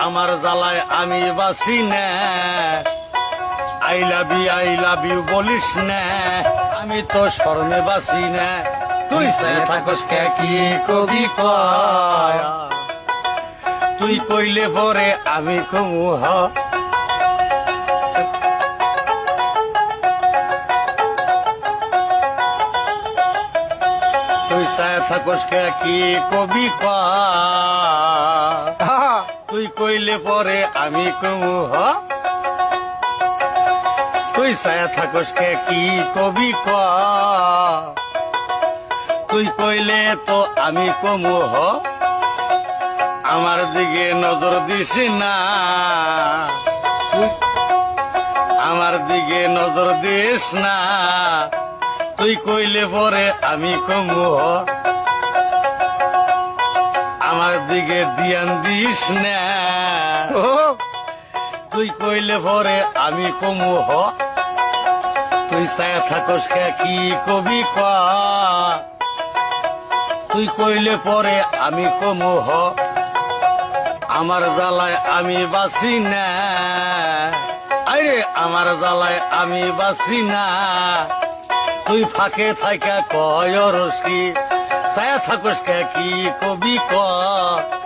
আমার জ্বালায় আমি বাসি না, আই লাভ ইউ বলিস না, আমি তো শরমে বাসি না। তুই সে থাকস কে কি কবি কয়, তুই কইলে পরে আমি কমু হ। তুই সে থাকস কে কি কবি কয়, তুই কইলে পরে আমি কমু হ। তুই ছায়া থাকস কে কি কবি ক, তুই কইলে তো আমি কমু হ। আমার দিকে নজর দিস না, আমার দিকে নজর দিস না, তুই কইলে পরে আমি কমু হ। আমার দিকে দিয়ান দিস না, তুই কইলে পরে আমি কমু হ। তুই ছায়া থাকস কে কি কবি ক, তুই কইলে পরে আমি কমু হ। আমার জ্বালায় আমি বাসি না, আরে আমার জ্বালায় আমি বাসি না, তুই ফাঁকে থাকা কয় রসি, ছায়া থাকস কে কি কবি ক।